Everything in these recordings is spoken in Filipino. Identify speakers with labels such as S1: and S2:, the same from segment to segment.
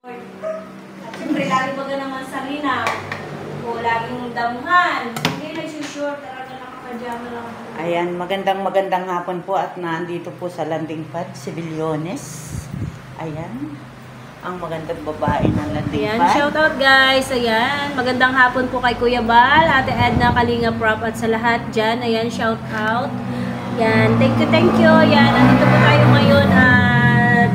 S1: At siyempre, lagi baga naman sa linaw. O laging damuhan. Hindi nagsushort, talaga nakapajama lang.
S2: Ayan, magandang hapon po at nandito po sa landing pad, si Villones. Ayan, ang magandang babae ng landing
S1: Ayan,
S2: pad.
S1: shoutout guys. Ayan, magandang hapon po kay Kuya Bal, Ate Edna, Kalinga Prop at sa lahat dyan. Ayan, shoutout. Ayan, thank you. Ayan, nandito po tayo ngayon at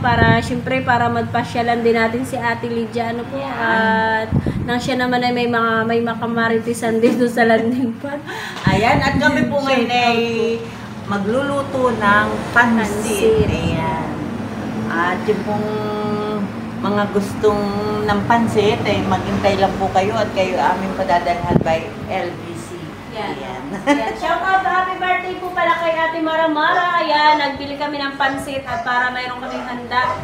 S1: para syempre para magpasyalan din natin si Ate Lydia po at nang siya naman ay may makamaritisan dito sa landing pad.
S2: Ayan, at kami po ngayon ay magluluto ng pansit. Ayan. At yung pong mga gustong ng pansit ay maghintay lang po kayo at kayo aming padadalhan by LBC.
S1: Ayan. Ayan. Shout out, happy birthday po pala kay Ate Maramara. Ayan, nagbili kami ng pansit at para mayroon kaming handa.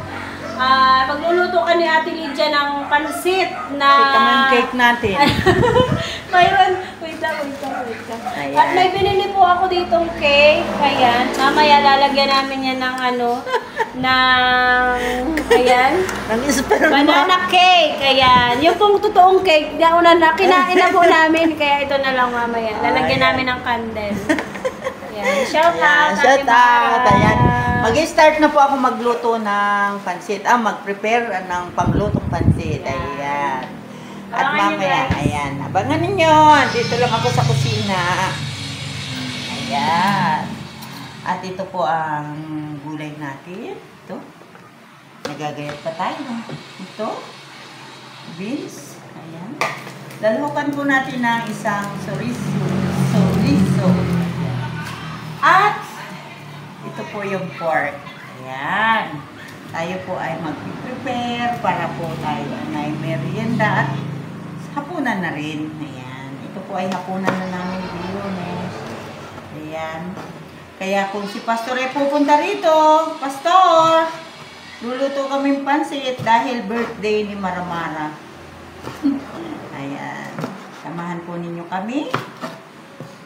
S1: Pagluluto ka ni Ate Lydia ng pansit na...
S2: Ito yung cake natin.
S1: Mayroon, wait lang.
S2: Ayan.
S1: At may binili po ako ditong cake. Ayan, mamaya lalagyan namin yan ng ayan.
S2: Nang esperma.
S1: Banana cake. Ayan. Yung pong totoong cake, kinain na po namin. Kaya ito na lang mamaya. Lalagyan namin ng candle. Ayan. Shout out.
S2: Shout out. Ayan. Mag-start na po ako magluto ng pansit. Mag-prepare ng panglutong pansit. Ayan. At mamaya, ayan. Abangan ninyo. Dito lang ako sa kusina. Ayan. At ito po ang gulay natin. Ito. Nagagayat pa tayo. Ito. Beans. Ayan. Lalukan po natin ng isang chorizo. At ito po yung pork. Ayan. Tayo po ay mag-prepare para po tayo ay merienda at hapunan na rin. Ayan. Ito po ay hapunan na namin Villones. Ayan. Kaya kung si Pastor ay pupunta rito, Pastor, luluto kaming pansit dahil birthday ni Maramara. Ayan. Samahan po ninyo kami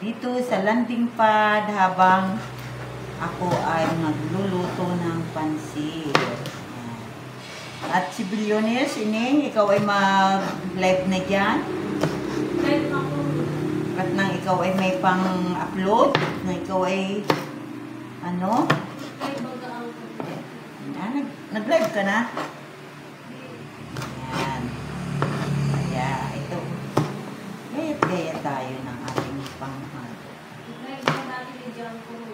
S2: dito sa landing pad habang ako ay magluluto ng pansit. Ayan. At si Villones, Ining, ikaw ay mag-live na dyan.
S1: Live ako.
S2: At nang ikaw ay may pang-upload, na ikaw ay nag-live ka na? Ayan. Kaya ito, gayat-gayat tayo ng ating pang-hard.
S1: Live na natin ni John Puro.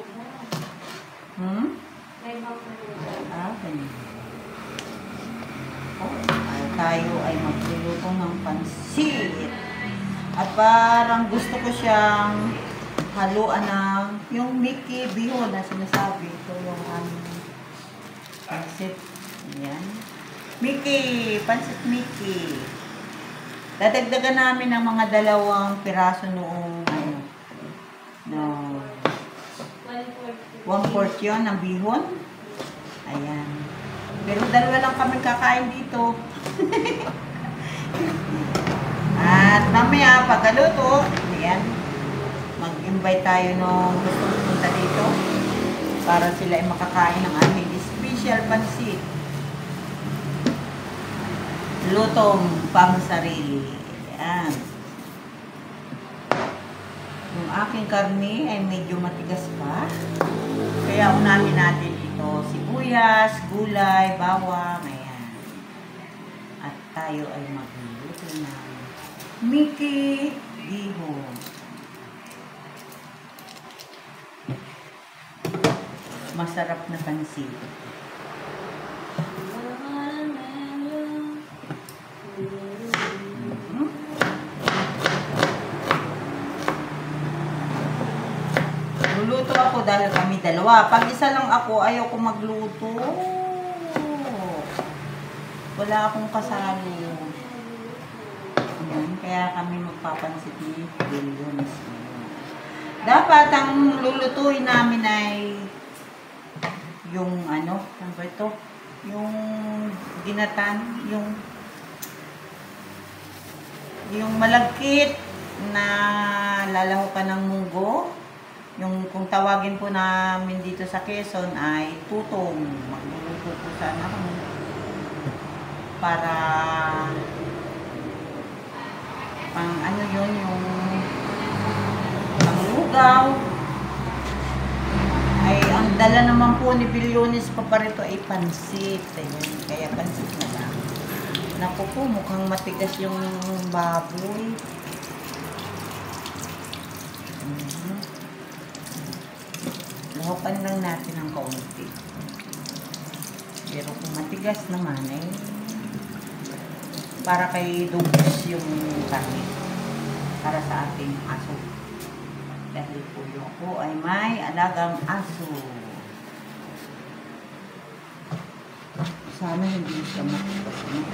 S1: Live ako.
S2: Ganyan. Tayo ay magluluto ng pansit. At parang gusto ko siyang haluan ng yung Mickey bihon na sinasabi. Ito yung pansit. Ayan. Mickey. Pansit Mickey. Dadagdagan namin ng mga 2 piraso noong 1/4 yun ng bihon. Ayan. Pero 2 lang kami kakain dito. At mamaya pagkaluto, ayan, mag-invite tayo nung gusto pupunta dito para sila ay makakain ng aming special pansit. Lutong pang sarili. Ayan. Yung aking karne ay medyo matigas pa. Kaya unahin natin ito sibuyas, gulay, bawang. Ayan. At tayo ay magluluto ng Mickey bihon. Masarap na pansit. Luluto ako dahil kami 2. Pag isa lang ako, ayaw ko magluto. Wala akong kasalo. Ayan, kaya kami magpapansit ni Villones. Dapat ang lulutuin namin ay yung ano ba ito? Yung ginatan, yung malagkit na lalahukan ng munggo. Yung kung tawagin po namin dito sa Quezon ay tutong. Magluluto po sana kami para pang ano yun, yung panglugaw. Ay, ang dala naman po ni Bilyones Paparito ay pansit. Ayan, kaya pansit na lang. Naku po, mukhang matigas yung baboy. Lahukan lang natin ng kaunti. Pero kung matigas naman eh, para kay dugis yung karne. Para sa ating aso. Dahil po yung ko ay may alagang aso. Sana hindi siya matigas. Ayan.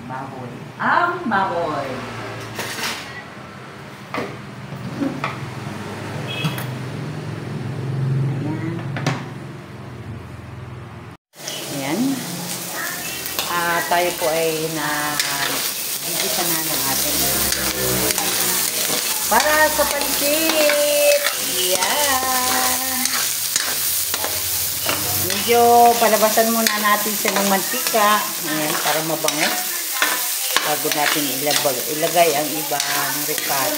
S2: Baboy. Ang baboy. Tayo po ay gigisa na ng ating para sa pansit. Yan. Medyo palabasan muna natin siya ng mantika. Ayan, para mabango. Bago natin ilagay ang ibang ricotta.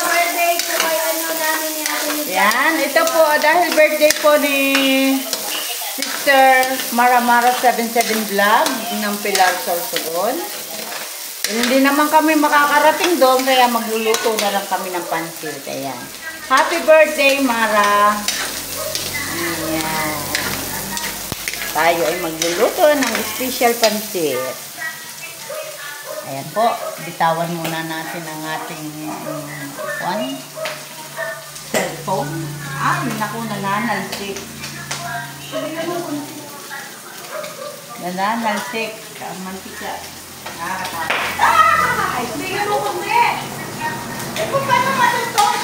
S1: Birthday ko kay ano namin ni Ate Lidia.
S2: Yan, ito po dahil birthday po ni Sister Maramara 77 Vlog ng Pilar Sorsogon. Hindi naman kami makakarating doon, kaya magluluto na lang kami ng pansit. Ayan. Happy birthday, Mara! Ayan. Tayo ay magluluto ng special pansit. Ayan po, bitawan muna natin ang ating cellphone. Naku, nananalsik. Nananalsik ang mantika. Bigyan mo kundi! Eh, kung paano matutok?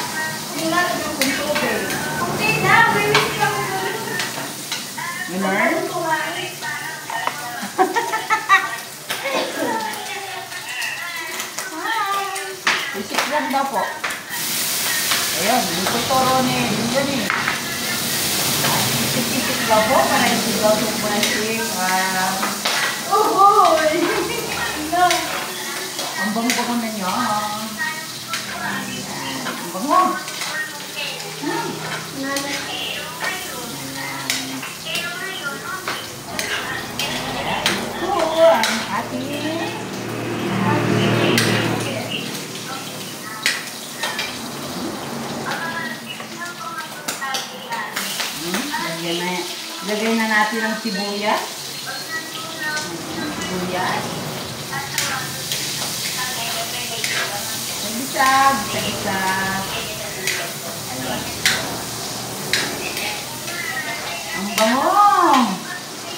S2: Nilalagyan kong tubig. Kundi na, wiwis ka mo. Winner? Isip lang daw po. Ayun, yung tuturo ni Linda. Isip-isip daw po, para isip daw po masik. Uhoy! Ang bango-bango na niya. Ang bango. Ito ang ating lagay na natin ang sibuyas. Sibuyas. Bisa. Ang bango.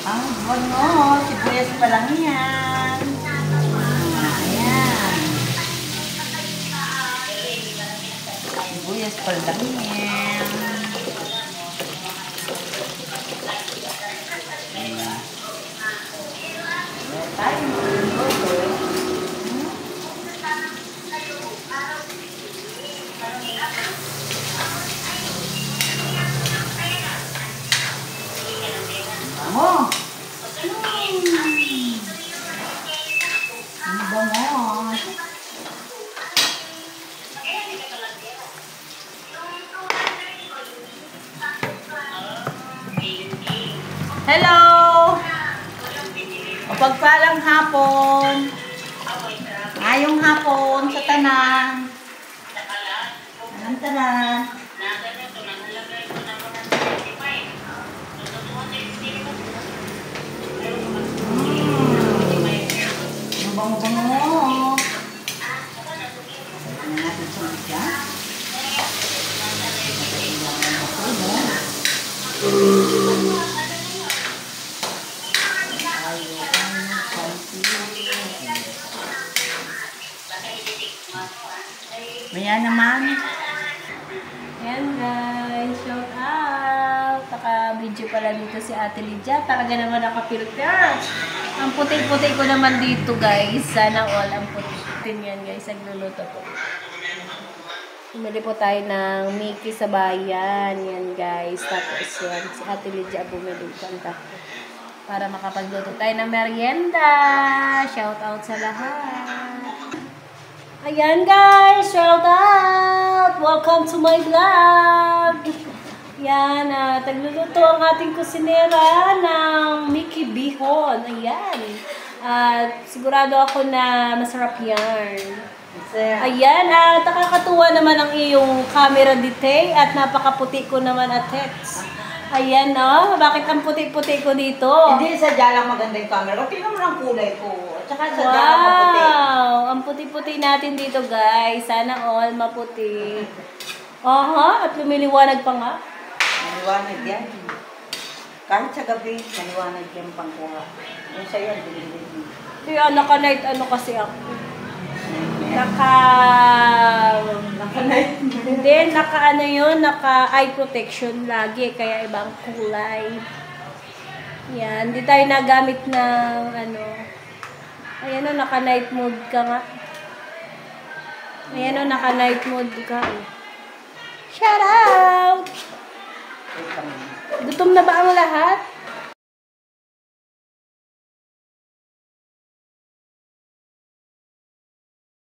S2: Ang bango. Sibuyas pa lang yan. Ayan. Sibuyas pa lang yan. Bango! Ang bango! Hello! Mapagpalang hapon! Ngayong hapon sa tanan! Anong tanan? Bango-bango. Ano natin sa mga? Maya naman.
S1: Ayan guys, shout out. Naka-video pala dito si Ate Lidia. Talaga naman naka-filter. Ang puti-puti ko naman dito guys. Sana all ang puti yan guys. Nagluluto po. Bumili po tayo ng Mickey sa bayan. Yan guys. Tapos yan, si Ate Lydia bumili. Kanta ko. Para makapagluto tayo ng merienda. Shout out sa lahat. Ayan guys, shout out! Welcome to my vlog! Yan, tagluluto ang ating kusinera ng Mickey Bihon. Ayan. At sigurado ako na masarap yan. Ayan, at nakakatuwa naman ang iyong camera detail at napakaputi ko naman at text. Ayan, no? Bakit ang puti-puti ko dito?
S2: Hindi, sadya lang maganda yung camera. Tingnan mo ang kulay ko. At saka sadya lang maputi.
S1: Wow! Ang puti-puti natin dito, guys. Sana all maputi. At lumiliwanag pa nga.
S2: Maliwanag yan. Kahit sa gabi, maliwanag yan pangkuha. Yung sa'yo, bilhin.
S1: Kaya naka-night ano kasi ako. Hindi, naka-ano yun, naka-eye protection lagi. Kaya ibang kulay. Yan, hindi tayo nagamit ng ano. Ayan o, naka-night mode ka nga. Ayan o, naka-night mode ka. Shout out! Gutom na ba ang lahat?